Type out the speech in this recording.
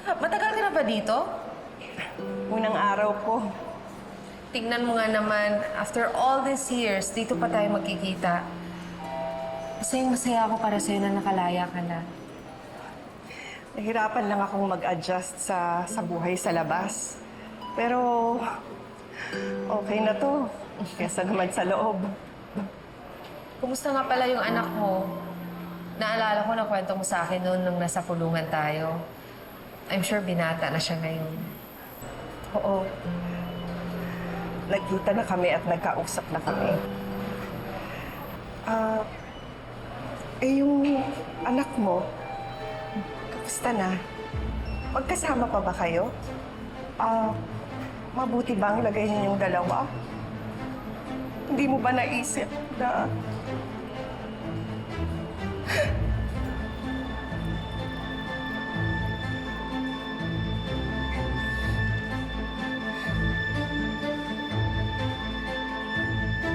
Matagal ka na ba dito? Unang araw ko. Tignan mo nga naman, after all these years, dito pa tayo magkikita. Masayang-masaya ako para sa'yo na nakalaya ka na. Nahirapan lang akong mag-adjust sa buhay sa labas. Pero okay na to. Kesa naman sa loob. Kumusta nga pala yung anak mo? Naalala ko na kwento mo sa akin noon nung nasa kulungan tayo. I'm sure binata na siya ngayon. Oo. Nagkita na kami at nagkausap na kami. Yung anak mo, kamusta na? Magkasama pa ba kayo? Mabuti bang lagay ninyong dalawa? Hindi mo ba naisip na